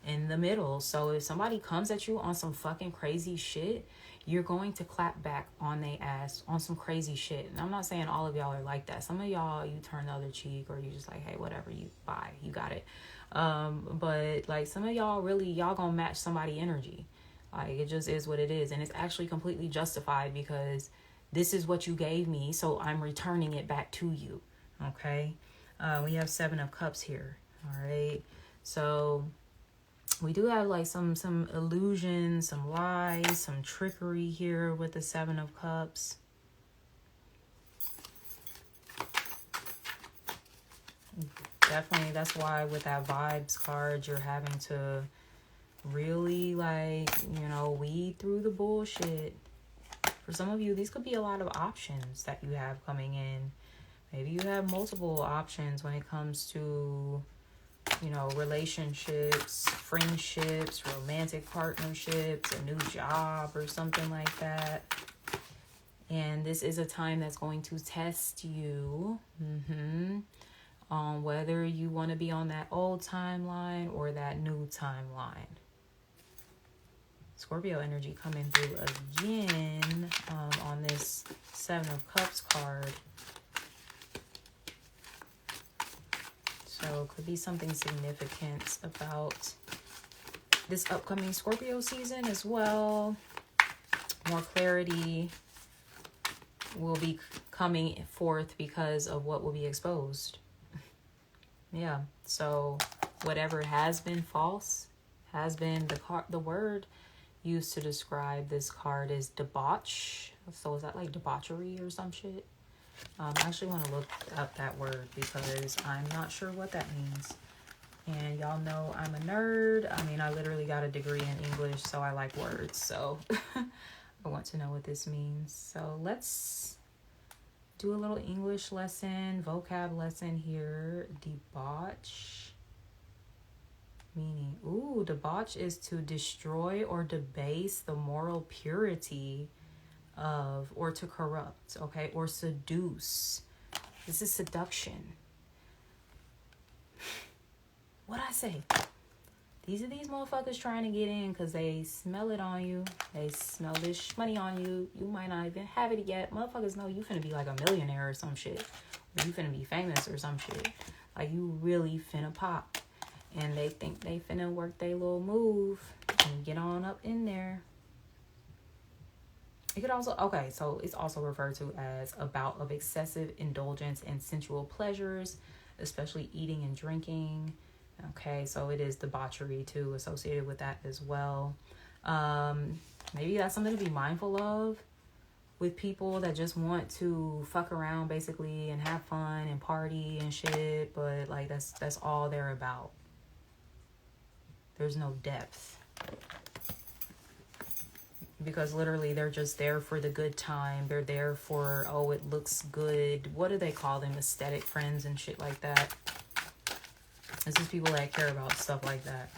in the middle. So if somebody comes at you on some fucking crazy shit, you're going to clap back on they ass on some crazy shit. And I'm not saying all of y'all are like that. Some of y'all, you turn the other cheek, or you just like, hey, whatever, you buy, you got it. But like some of y'all really, y'all gonna match somebody energy. Like it just is what it is. And it's actually completely justified because this is what you gave me. So I'm returning it back to you. Okay. We have 7 of Cups here. All right. So we do have like some illusion, some lies, some trickery here with the 7 of Cups. Definitely, that's why with that vibes card, you're having to really like, you know, weed through the bullshit. For some of you, these could be a lot of options that you have coming in. Maybe you have multiple options when it comes to, you know, relationships, friendships, romantic partnerships, a new job or something like that. And this is a time that's going to test you on whether you want to be on that old timeline or that new timeline. Scorpio energy coming through again on this 7 of Cups card. So could be something significant about this upcoming Scorpio season as well. More clarity will be coming forth because of what will be exposed. Yeah, so whatever has been false has been the word used to describe this card is debauch. So is that like debauchery or some shit? I actually want to look up that word because I'm not sure what that means. And y'all know I'm a nerd. I mean, I literally got a degree in English, so I like words. So I want to know what this means. So let's do a little English lesson, vocab lesson here. Debauch. Meaning, debauch is to destroy or debase the moral purity of, or to corrupt, okay, or seduce. This is seduction. What'd I say? These are these motherfuckers trying to get in because they smell it on you. They smell this money on you. You might not even have it yet. Motherfuckers know you finna be like a millionaire or some shit. Or you finna be famous or some shit. Like you really finna pop. And they think they finna work their little move and get on up in there. It could also, okay, so it's also referred to as a bout of excessive indulgence in sensual pleasures, especially eating and drinking. Okay, so it is debauchery too, associated with that as well. Maybe that's something to be mindful of with people that just want to fuck around basically and have fun and party and shit, but like that's all they're about. There's no depth. Because literally they're just there for the good time. They're there for, oh, it looks good. What do they call them? Aesthetic friends and shit like that. This is people that care about stuff like that.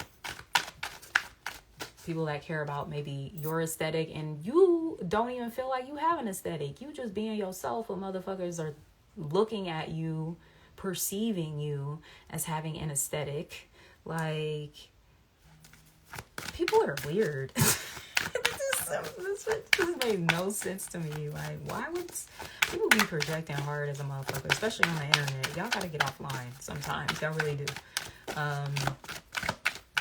People that care about maybe your aesthetic and you don't even feel like you have an aesthetic. You just being yourself, but motherfuckers are looking at you, perceiving you as having an aesthetic. Like, people are weird. This made no sense to me. Like, why would people be projecting hard as a motherfucker, especially on the internet? Y'all gotta get offline sometimes. Y'all really do.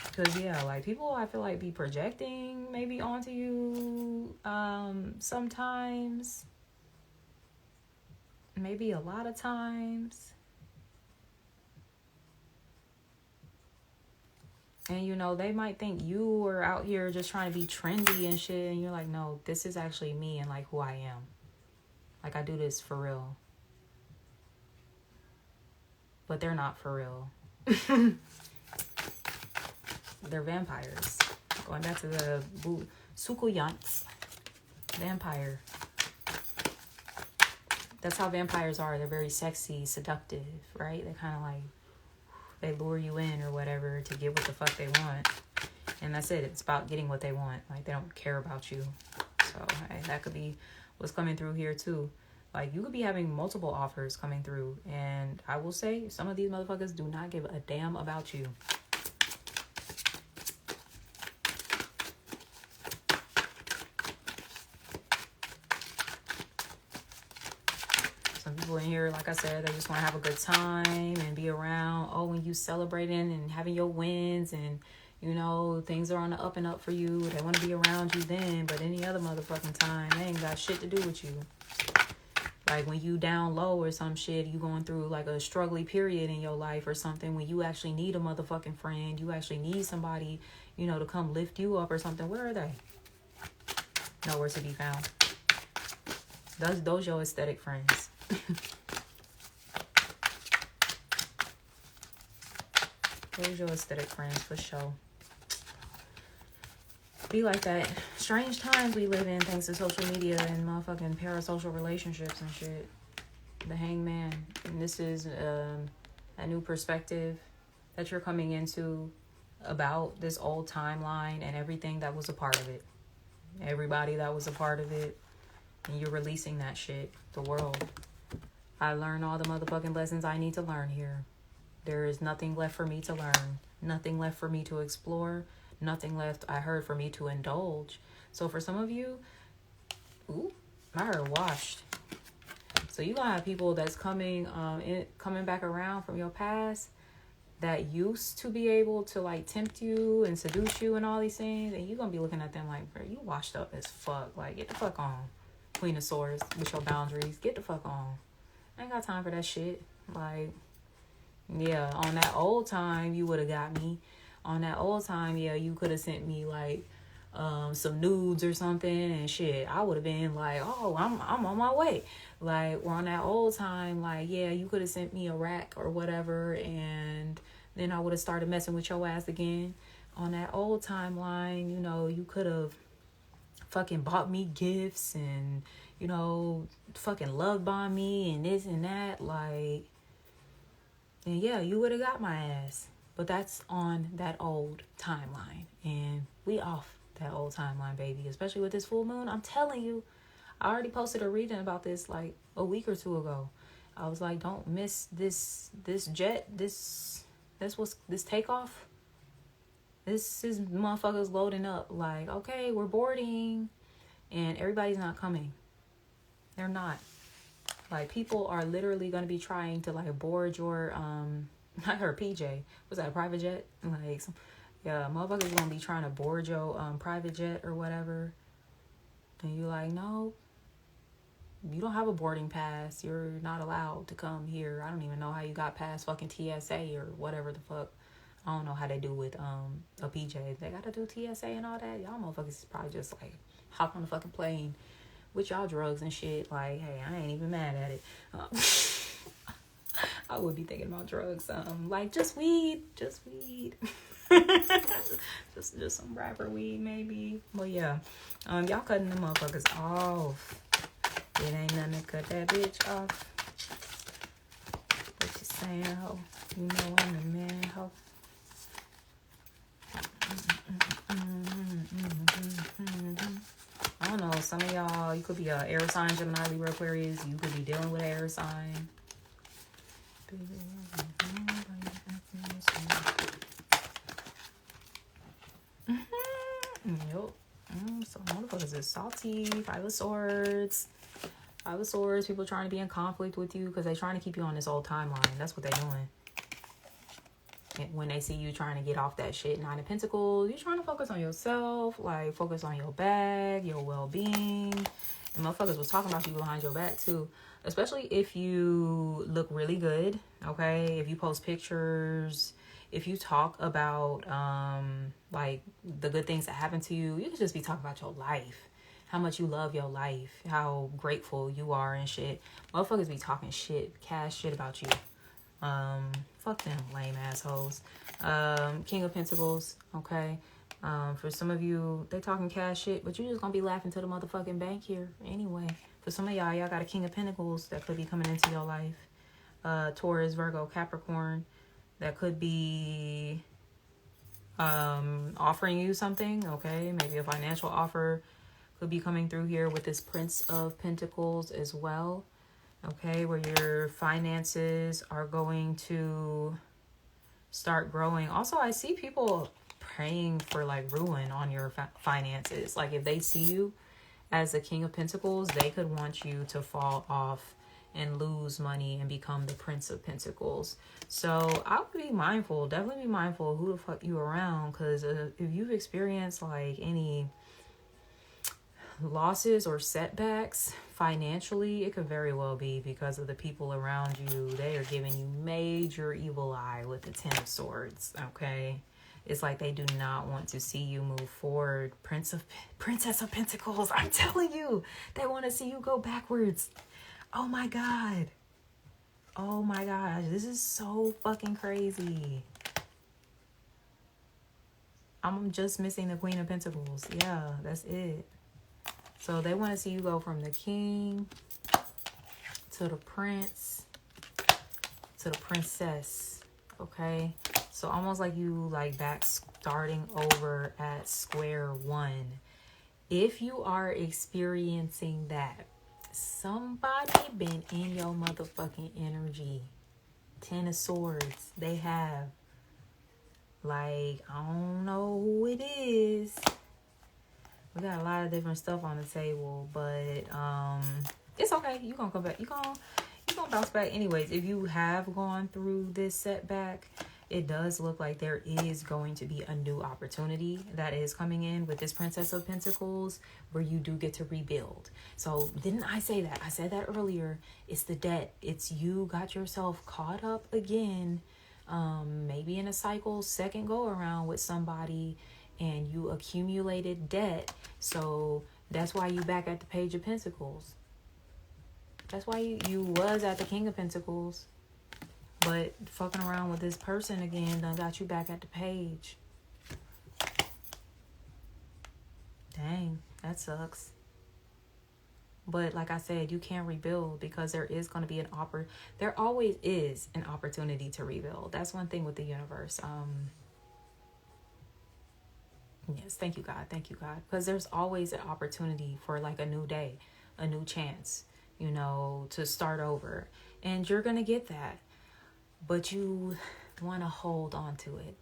Because yeah, like people I feel like be projecting maybe onto you sometimes, maybe a lot of times. And, you know, they might think you are out here just trying to be trendy and shit. And you're like, no, this is actually me and, like, who I am. Like, I do this for real. But they're not for real. They're vampires. Going back to the Sukuyants. Vampire. That's how vampires are. They're very sexy, seductive, right? They kind of like... they lure you in or whatever to get what the fuck they want. And that's it. It's about getting what they want. Like, they don't care about you. So, hey, that could be what's coming through here, too. Like, you could be having multiple offers coming through. And I will say, some of these motherfuckers do not give a damn about you. people in here, like I said, they just want to have a good time and be around. Oh, when you celebrating and having your wins and, you know, things are on the up and up for you. They want to be around you then, but any other motherfucking time, they ain't got shit to do with you. Like when you down low or some shit, you going through like a struggly period in your life or something, when you actually need a motherfucking friend, you actually need somebody, you know, to come lift you up or something. Where are they? Nowhere to be found. Those your aesthetic friends. Those your aesthetic friends for sure. Be like that. Strange times we live in thanks to social media and motherfucking parasocial relationships and shit. The hangman. And this is a new perspective that you're coming into about this old timeline and everything that was a part of it. Everybody that was a part of it. And you're releasing that shit. The world. I learned all the motherfucking lessons I need to learn here. There is nothing left for me to learn. Nothing left for me to explore. Nothing left, I heard, for me to indulge. So for some of you, ooh, I heard washed. So you gonna have people that's coming back around from your past that used to be able to like tempt you and seduce you and all these things, and you gonna be looking at them like, bro, you washed up as fuck. Like, get the fuck on. Queen of Swords with your boundaries. Get the fuck on. I ain't got time for that shit. Like, yeah, on that old time, you would have got me. On that old time, yeah, you could have sent me like some nudes or something and shit. I would have been like, oh, I'm on my way. Like, or on that old time, like, yeah, you could have sent me a rack or whatever, and then I would have started messing with your ass again. On that old timeline, you know, you could have fucking bought me gifts and, you know, fucking love bombed me and this and that, like, and yeah, you would have got my ass. But that's on that old timeline, and we off that old timeline, baby, especially with this full moon. I'm telling you, I already posted a reading about this like a week or two ago. I was like, don't miss this jet, this takeoff. This is motherfuckers loading up. Like, okay, we're boarding, and everybody's not coming. They're not. Like, people are literally going to be trying to like board your not her PJ. Was that a private jet? Like, yeah, motherfuckers going to be trying to board your private jet or whatever. And you're like, no, you don't have a boarding pass. You're not allowed to come here. I don't even know how you got past fucking TSA or whatever the fuck. I don't know how they do with a PJ. They got to do TSA and all that. Y'all motherfuckers probably just like hop on the fucking plane with y'all drugs and shit. Like, hey, I ain't even mad at it. I would be thinking about drugs. Like just weed. just some rapper weed maybe. But yeah, y'all cutting them motherfuckers off. It ain't nothing to cut that bitch off. What you saying, ho? You know I'm the man, ho. I don't know, some of y'all, you could be a air sign, Gemini, Libra, Aquarius. You could be dealing with an air sign. Yup. So motherfuckers is salty. Five of Swords. Five of Swords. People trying to be in conflict with you because they trying to keep you on this old timeline. That's what they're doing. And when they see you trying to get off that shit, Nine of Pentacles, you're trying to focus on yourself, like focus on your bag, your well-being. And motherfuckers was talking about you behind your back too. Especially if you look really good, okay? If you post pictures, if you talk about like the good things that happen to you, you can just be talking about your life. How much you love your life, how grateful you are and shit. Motherfuckers be talking shit, cash shit about you. Fuck them lame assholes. King of Pentacles, okay? For some of you, they talking cash shit, but you just gonna be laughing to the motherfucking bank here anyway. For some of y'all got a King of Pentacles that could be coming into your life. Taurus, Virgo, Capricorn, that could be offering you something, okay? Maybe a financial offer could be coming through here with this Prince of Pentacles as well, okay? Where your finances are going to start growing. Also, I see people praying for like ruin on your finances. Like if they see you as the King of Pentacles, they could want you to fall off and lose money and become the Prince of Pentacles. So I would be mindful, definitely be mindful of who the fuck you around, because if you've experienced like any losses or setbacks financially, it could very well be because of the people around you. They are giving you major evil eye with the Ten of Swords. Okay, it's like they do not want to see you move forward. Princess of Pentacles, I'm telling you, they want to see you go backwards. Oh my god, oh my gosh, this is so fucking crazy. I'm just missing the Queen of Pentacles. Yeah, that's it. So they want to see you go from the king to the prince to the princess. Okay. So almost like you like back starting over at square one. If you are experiencing that, somebody been in your motherfucking energy. Ten of Swords. They have. Like, I don't know who it is. We got a lot of different stuff on the table, but it's okay. You gonna come back. You gonna bounce back anyways. If you have gone through this setback, it does look like there is going to be a new opportunity that is coming in with this Princess of Pentacles, where you do get to rebuild. So didn't I say that? I said that earlier. It's the debt. It's you got yourself caught up again, maybe in a cycle, second go around with somebody, and you accumulated debt. So that's why you back at the Page of Pentacles. That's why you was at the King of Pentacles. But fucking around with this person again done got you back at the Page. Dang, that sucks. But like I said, you can rebuild, because there is going to be there always is an opportunity to rebuild. That's one thing with the universe. Yes, thank you, God. Thank you, God. Because there's always an opportunity for like a new day, a new chance, you know, to start over. And you're going to get that. But you want to hold on to it.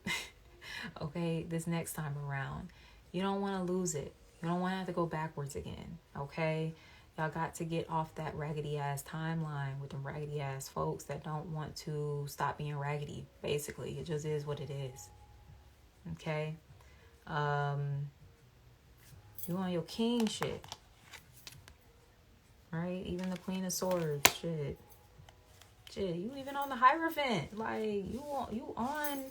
Okay, this next time around. You don't want to lose it. You don't want to have to go backwards again. Okay? Y'all got to get off that raggedy ass timeline with them raggedy ass folks that don't want to stop being raggedy. Basically, it just is what it is. Okay? You on your king shit, right? Even the Queen of Swords shit, you even on the Hierophant, like you on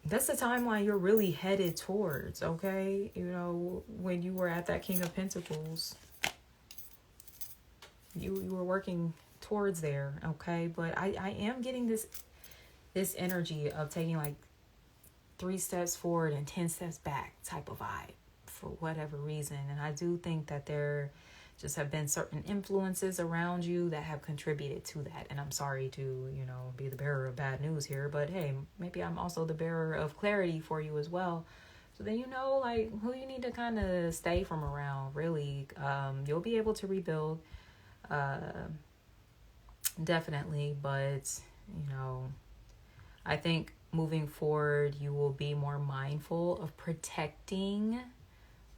that's the timeline you're really headed towards. Okay, you know, when you were at that King of Pentacles, you were working towards there. Okay, but I am getting this energy of taking like 3 steps forward and 10 steps back type of vibe for whatever reason. And I do think that there just have been certain influences around you that have contributed to that. And I'm sorry to, you know, be the bearer of bad news here, but hey, maybe I'm also the bearer of clarity for you as well. So then you know, like, who you need to kind of stay from around, really. You'll be able to rebuild, definitely. But, you know, I think moving forward, you will be more mindful of protecting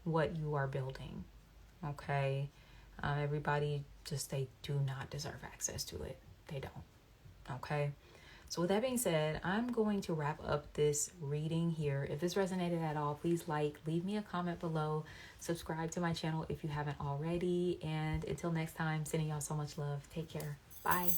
what you are building. Okay? Everybody they do not deserve access to it. They don't. Okay? So with that being said, I'm going to wrap up this reading here. If this resonated at all, please leave me a comment below, subscribe to my channel if you haven't already. And until next time, sending y'all so much love. Take care. Bye.